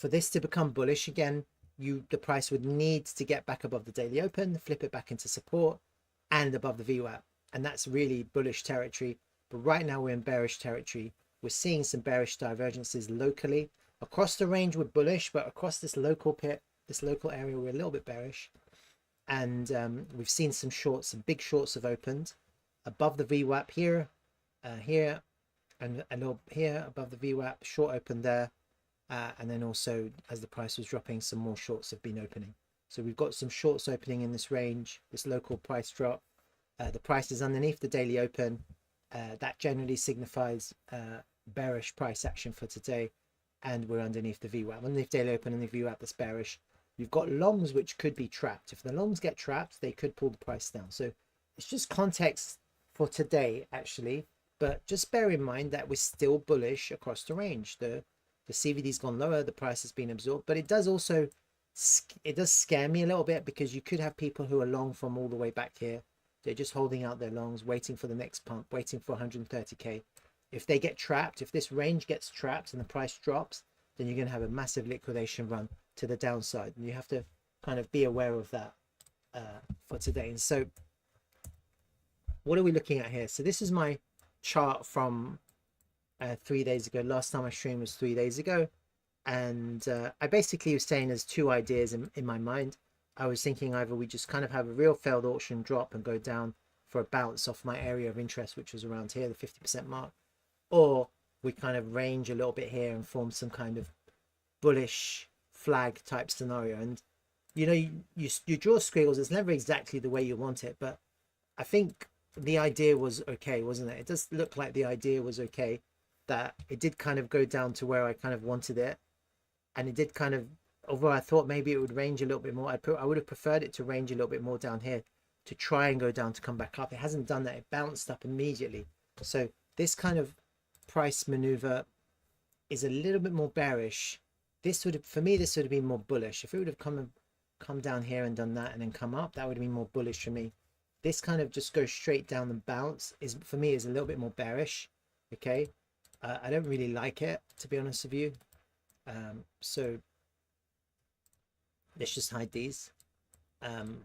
For this to become bullish again, the price would need to get back above the daily open, flip it back into support and above the VWAP. And that's really bullish territory. But right now we're in bearish territory. We're seeing some bearish divergences locally. Across the range we're bullish, but across this local pit, this local area, we're a little bit bearish. And we've seen some shorts, some big shorts have opened above the VWAP here, here, and a little here above the VWAP, short open there. And then also as the price was dropping, some more shorts have been opening. So we've got some shorts opening in this range, this local price drop. The price is underneath the daily open. That generally signifies bearish price action for today. And we're underneath the VWAP, underneath daily open and the VWAP that's bearish. You've got longs which could be trapped. If the longs get trapped, they could pull the price down. So it's just context for today actually, but just bear in mind that we're still bullish across the range. The CVD's gone lower, the price has been absorbed, but it does also, it does scare me a little bit, because you could have people who are long from all the way back here. They're just holding out their longs, waiting for the next pump, waiting for 130k. If they get trapped, if this range gets trapped and the price drops, then you're going to have a massive liquidation run to the downside, and you have to kind of be aware of that for today. And so what are we looking at here? So this is my chart from 3 days ago. Last time I streamed was 3 days ago, and I basically was saying there's two ideas in my mind. I was thinking either we just kind of have a real failed auction drop and go down for a bounce off my area of interest, which was around here, the 50% mark, or we kind of range a little bit here and form some kind of bullish flag type scenario. And you know, you draw squiggles, it's never exactly the way you want it, but I think the idea was okay, wasn't it? It does look like the idea was okay, that it did kind of go down to where I kind of wanted it, and it did kind of, although I thought maybe it would range a little bit more, I would have preferred it to range a little bit more down here to try and go down to come back up. It hasn't done that. It bounced up immediately. So this kind of price maneuver is a little bit more bearish. This would have, for me, this would have been more bullish. If it would have come down here and done that and then come up, that would have been more bullish for me. This kind of just goes straight down and bounce is, for me, is a little bit more bearish. Okay, I don't really like it, to be honest with you. So let's just hide these,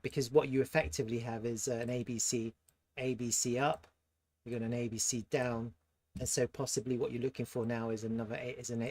because what you effectively have is an ABC up, you got an ABC down, and so possibly what you're looking for now is another is an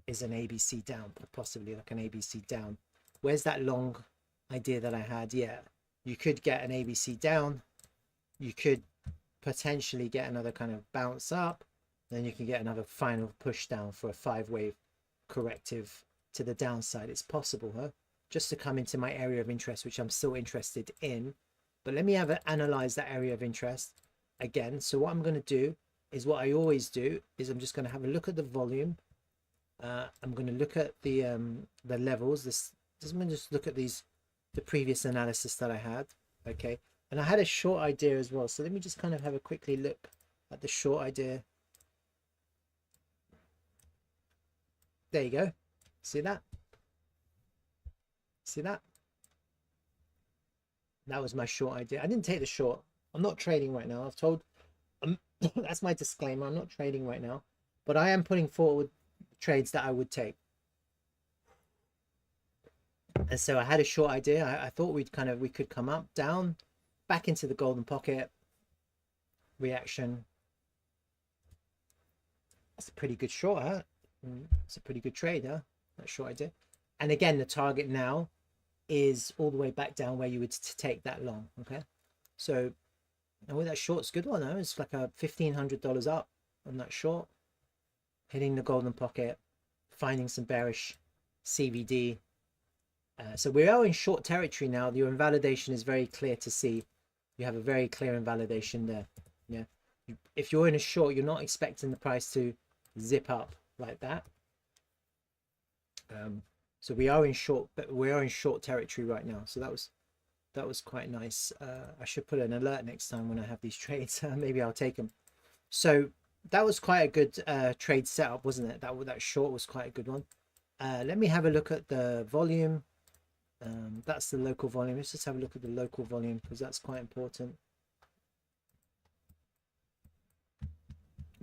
ABC down, possibly like an ABC down. Where's that long idea that I had? Yeah, you could get an ABC down, you could potentially get another kind of bounce up, then you can get another final push down for a 5-wave corrective to the downside. It's possible, huh? Just to come into my area of interest, which I'm still interested in. But let me analyze that area of interest again. So what I'm going to do is what I always do is I'm just going to have a look at the volume. I'm going to look at the levels. I'm going to just look at the previous analysis that I had. Okay, and I had a short idea as well. So let me just kind of have a quickly look at the short idea. There you go. See that? See that? That was my short idea. I didn't take the short. I'm not trading right now. I've told, that's my disclaimer. I'm not trading right now, but I am putting forward trades that I would take. And so I had a short idea. I thought we could come up, down, back into the golden pocket. Reaction. That's a pretty good short, huh? It's a pretty good trade, huh? That short idea. And again, the target now is all the way back down where you would take that long. Okay, so oh, that short's a good one though. It's like a $1,500 up on that short, hitting the golden pocket, finding some bearish CVD. So we are in short territory now. Your invalidation is very clear to see. You have a very clear invalidation there. Yeah, if you're in a short, you're not expecting the price to zip up like that. So we are in short, but we are in short territory right now. So that was quite nice. I should put an alert next time when I have these trades. Maybe I'll take them. So that was quite a good trade setup, wasn't it? That short was quite a good one. Let me have a look at the volume. That's the local volume. Let's just have a look at the local volume, because that's quite important.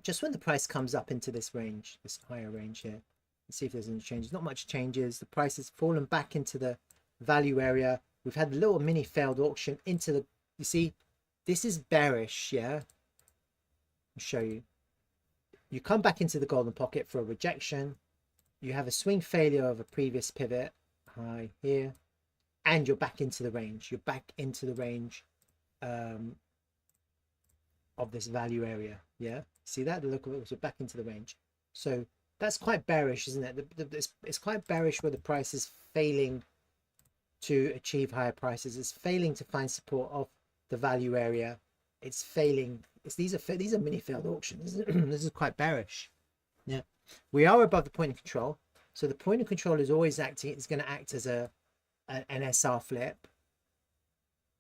Just when the price comes up into this range, this higher range here, Let's see if there's any changes. Not much changes. The price has fallen back into the value area. We've had a little mini failed auction into the, you see, this is bearish. Yeah, I'll show you. You come back into the golden pocket for a rejection. You have a swing failure of a previous pivot high here, and you're back into the range. You're back into the range of this value area. Yeah, see that? Look, we're back into the range. So that's quite bearish, isn't it? It's quite bearish where the price is failing to achieve higher prices. It's failing to find support of the value area. It's failing. These are mini failed auctions. This is quite bearish. Yeah, we are above the point of control. So the point of control is always acting. It's going to act as an SR flip.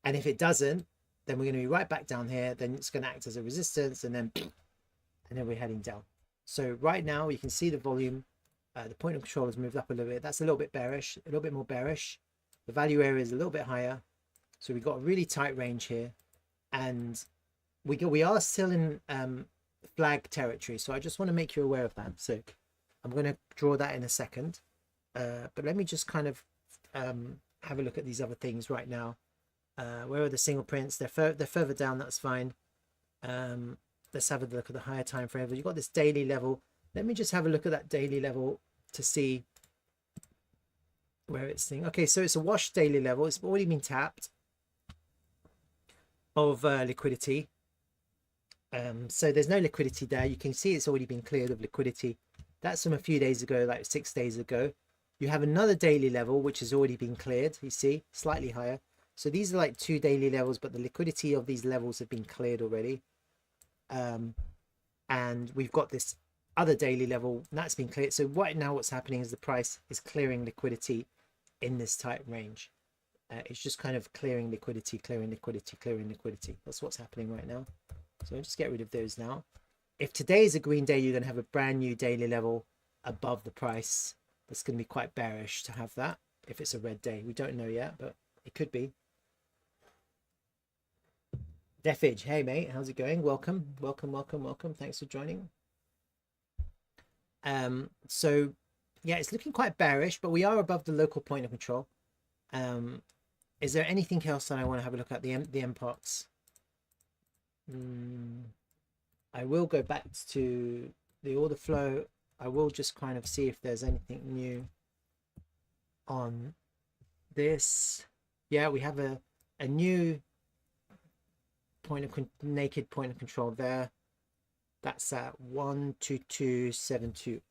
And if it doesn't, then we're going to be right back down here. Then it's going to act as a resistance, and then we're heading down. So right now you can see the volume. The point of control has moved up a little bit. That's a little bit bearish, a little bit more bearish. The value area is a little bit higher. So we've got a really tight range here, and we are still in flag territory. So I just want to make you aware of that. So I'm going to draw that in a second. But let me just kind of have a look at these other things right now. Where are the single prints? They're further down. That's fine. Let's have a look at the higher time frame. You've got this daily level. Let me just have a look at that daily level to see where it's thing. Okay, so it's a wash daily level. It's already been tapped of liquidity. So there's no liquidity there. You can see it's already been cleared of liquidity. That's from a few days ago, like 6 days ago. You have another daily level which has already been cleared. You see, slightly higher. So these are like 2 daily levels, but the liquidity of these levels have been cleared already. And we've got this other daily level that's been cleared. So right now what's happening is the price is clearing liquidity in this tight range. It's just kind of clearing liquidity, clearing liquidity, clearing liquidity. That's what's happening right now. So I'll just get rid of those now. If today is a green day, you're going to have a brand new daily level above the price. That's going to be quite bearish to have that. If it's a red day, we don't know yet, but it could be. Defage, hey mate, how's it going? Welcome. Thanks for joining. So yeah, it's looking quite bearish, but we are above the local point of control. Is there anything else that I want to have a look at? The MPOX. I will go back to the order flow. I will just kind of see if there's anything new on this. Yeah, we have a new naked point of control there. That's at 122720.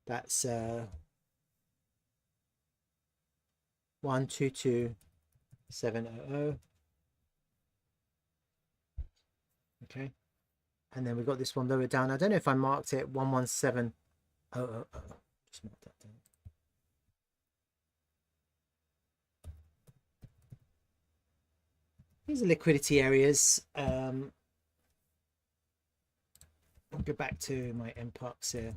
That's 122700. Okay, and then we've got this one lower down. I don't know if I marked it 11700. Just mark that down. These are liquidity areas. I'll go back to my MPOX here.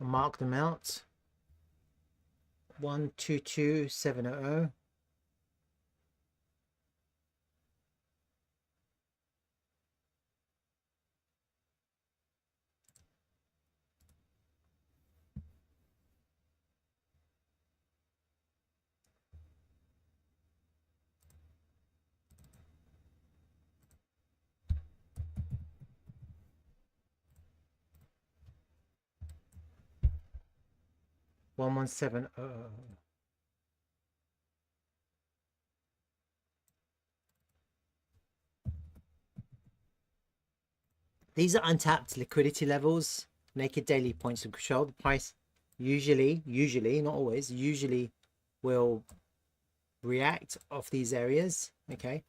I'll mark them out. 122700. These are untapped liquidity levels, naked daily points of control. The price usually, not always, usually will react off these areas. Okay,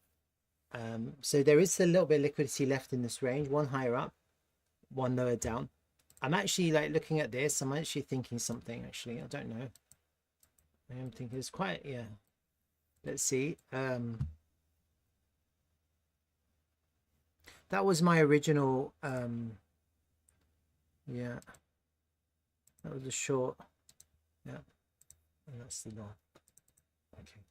so there is a little bit of liquidity left in this range, one higher up, one lower down. I'm actually like looking at this, I'm actually thinking something. Actually, I don't know, I am thinking it's quite, yeah, let's see. That was my original, yeah, that was a short, yeah, and that's the long. Okay.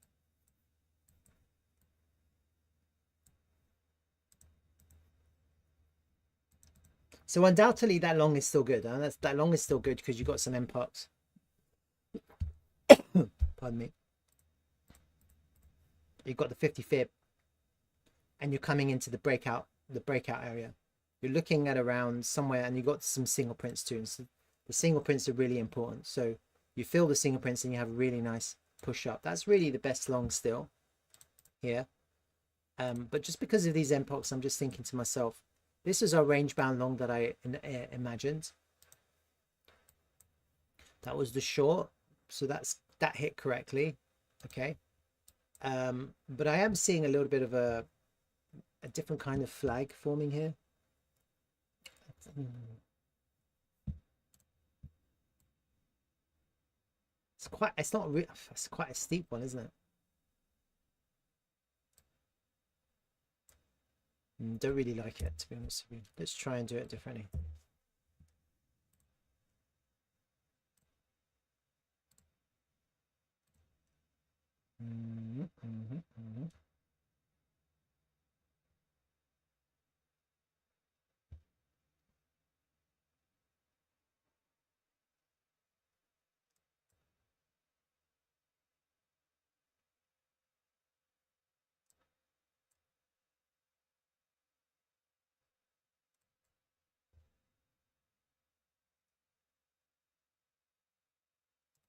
So undoubtedly that long is still good. Huh? That long is still good because you got some MPOX. Pardon me. You've got the 50 fib and you're coming into the breakout area. You're looking at around somewhere, and you've got some single prints too. And so the single prints are really important. So you fill the single prints and you have a really nice push up. That's really the best long still here. But just because of these MPOX, I'm just thinking to myself, this is our range bound long that I imagined. That was the short, so that hit correctly. Okay. But I am seeing a little bit of a different kind of flag forming here. It's quite a steep one, isn't it? Don't really like it, to be honest with you. Let's try and do it differently.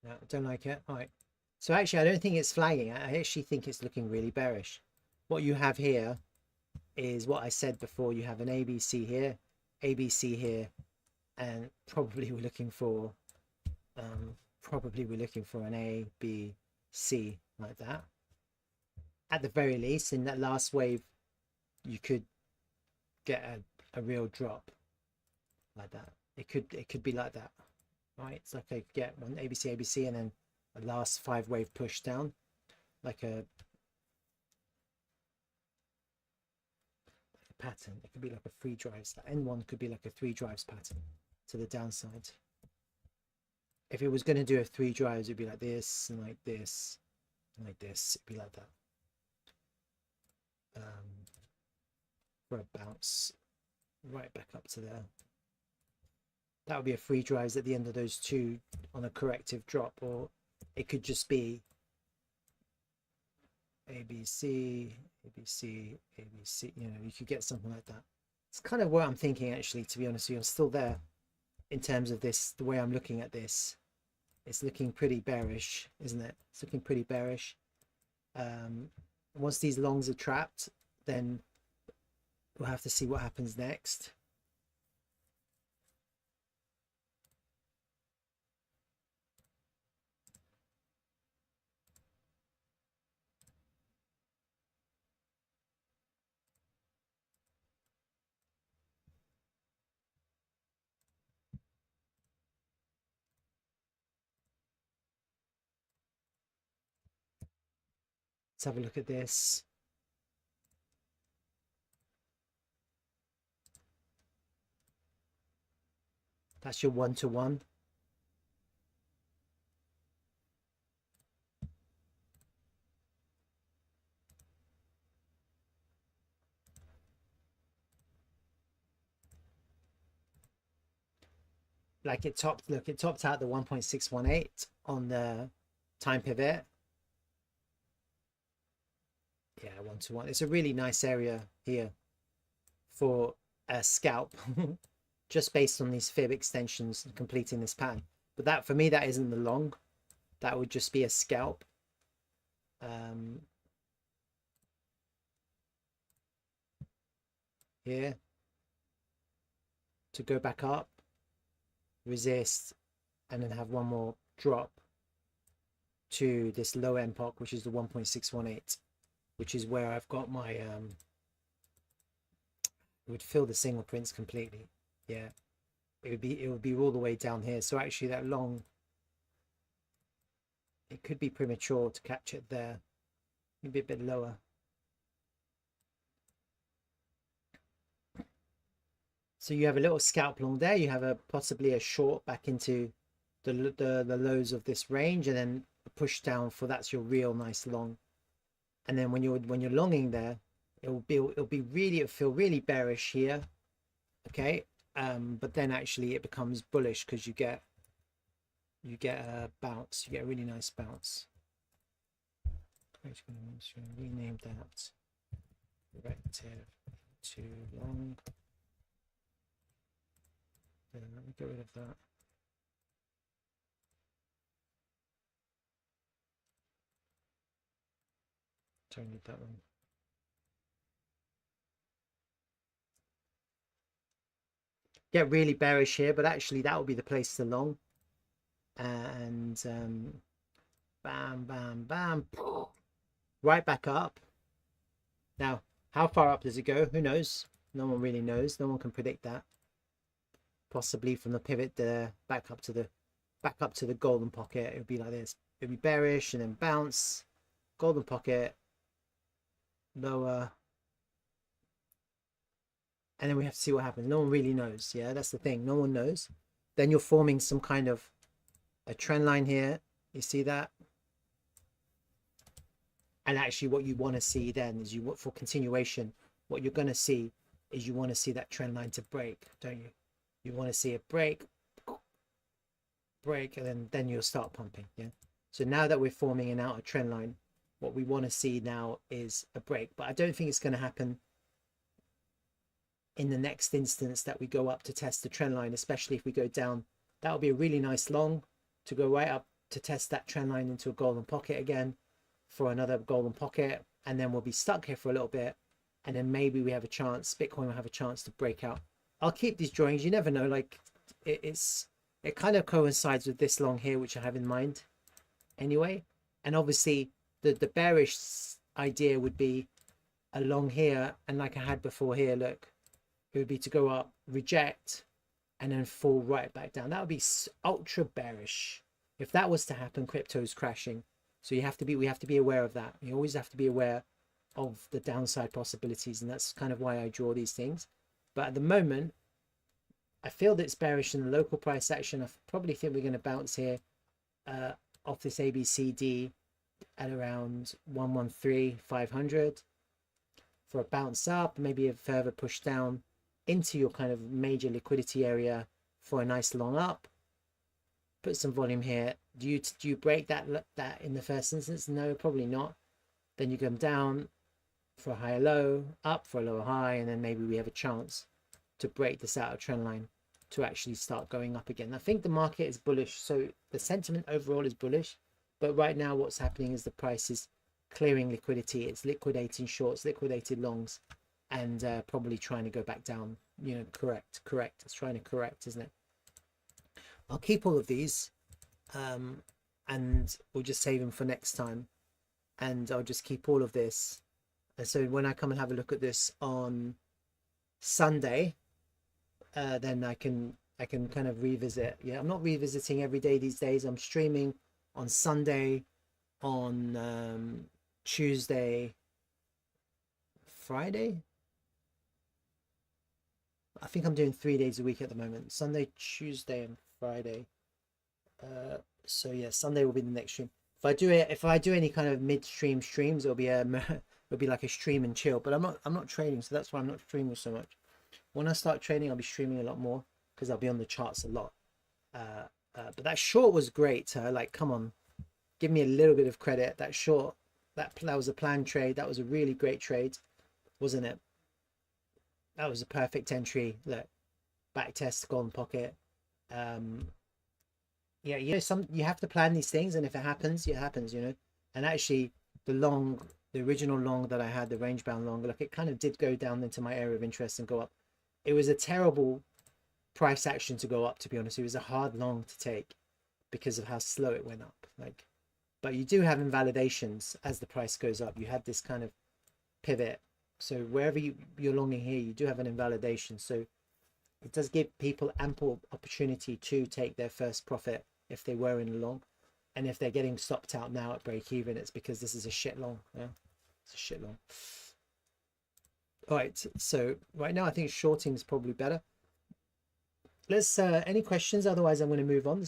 No, I don't like it. All right. So actually, I don't think it's flagging. I actually think it's looking really bearish. What you have here is what I said before. You have an ABC here, ABC here, and probably we're looking for an A, B, C like that. At the very least, in that last wave, you could get a real drop like that. It could be like that, right? It's like I get one ABC, ABC, and then a last 5 wave push down, like a pattern. It could be like a 3 drives. That N1 could be like a 3 drives pattern to the downside. If it was going to do a 3 drives, it'd be like this and like this and like this. It'd be like that. For a bounce right back up to there. That would be a 3 drives at the end of those two on a corrective drop, or it could just be ABC, ABC, ABC. You know, you could get something like that. It's kind of what I'm thinking, actually, to be honest with you. I'm still there in terms of this. The way I'm looking at this, it's looking pretty bearish, isn't it? It's looking pretty bearish. Once these longs are trapped, then we'll have to see what happens next. Let's have a look at this. That's your 1-to-1. Like it topped, look, it topped out the 1.618 on the time pivot. Yeah, 1-to-1. It's a really nice area here for a scalp, just based on these fib extensions completing this pattern. But that, for me, that isn't the long. That would just be a scalp. Here to go back up, resist, and then have one more drop to this low MPOC, which is the 1.618, which is where I've got my it would fill the single prints completely. Yeah, it would be all the way down here. So actually that long, it could be premature to catch it there. Maybe a bit lower. So you have a little scalp long there. You have a possibly a short back into the lows of this range, and then a push down for that's your real nice long. And then when you're longing there, it'll feel really bearish here, okay. But then actually it becomes bullish because you get a bounce. You get a really nice bounce. I'm just going to rename that directive to long. Let me get rid of that. Don't need that one. Get really bearish here, but actually that will be the place to long. And bam, bam, bam, right back up. Now, how far up does it go? Who knows? No one really knows. No one can predict that. Possibly from the pivot there back up to the golden pocket, it would be like this. It would be bearish and then bounce, golden pocket, lower, and then we have to see what happens. No one really knows. Yeah, that's the thing. No one knows. Then you're forming some kind of a trend line here. You see that? And actually what you want to see then is for continuation, what you're going to see is you want to see that trend line to break, don't you? You want to see it break, and then you'll start pumping. Yeah. So now that we're forming an outer trend line, what we want to see now is a break. But I don't think it's going to happen in the next instance that we go up to test the trend line, especially if we go down. That'll be a really nice long to go right up to test that trend line into a golden pocket again for another golden pocket, and then we'll be stuck here for a little bit, and then maybe we have a chance, Bitcoin will have a chance to break out. I'll keep these drawings, you never know, like it kind of coincides with this long here, which I have in mind anyway. And obviously the bearish idea would be a long here, and like I had before here, look, it would be to go up, reject, and then fall right back down. That would be ultra bearish. If that was to happen, crypto's crashing. So we have to be aware of that. You always have to be aware of the downside possibilities, and that's kind of why I draw these things. But at the moment, I feel that it's bearish in the local price action. I probably think we're going to bounce here off this ABCD at around 113,500 for a bounce up, maybe a further push down into your kind of major liquidity area for a nice long up. Put some volume here. Do you break that in the first instance? No, probably not. Then you come down for a higher low, up for a lower high, and then maybe we have a chance to break this outer trend line to actually start going up again. I think the market is bullish, so the sentiment overall is bullish, but right now what's happening is the price is clearing liquidity. It's liquidating shorts, liquidated longs, and probably trying to go back down. You know, correct. It's trying to correct, isn't it? I'll keep all of these, and we'll just save them for next time, and I'll just keep all of this. And so when I come and have a look at this on Sunday, then I can kind of revisit. Yeah, I'm not revisiting every day these days. I'm streaming on Sunday, on Tuesday, Friday. I think I'm doing 3 days a week at the moment: Sunday, Tuesday, and Friday. So yeah, Sunday will be the next stream. If I do any kind of midstream streams, it'll be like a stream and chill. But I'm not trading, so that's why I'm not streaming so much. When I start trading, I'll be streaming a lot more because I'll be on the charts a lot. But that short was great. Like, come on, give me a little bit of credit. That short, that was a planned trade. That was a really great trade, wasn't it? That was a perfect entry. Look, back test, golden pocket. Yeah, you know, you have to plan these things, and if it happens, it happens, you know. And actually, the original long that I had, the range bound long, look, it kind of did go down into my area of interest and go up. It was a terrible price action to go up, to be honest. It was a hard long to take because of how slow it went up. Like, but you do have invalidations as the price goes up. You had this kind of pivot. So wherever you're longing here, you do have an invalidation. So it does give people ample opportunity to take their first profit if they were in a long. And if they're getting stopped out now at break even, it's because this is a shit long. Yeah, it's a shit long. All right, so right now I think shorting is probably better. let's any questions? Otherwise, I'm going to move on. There's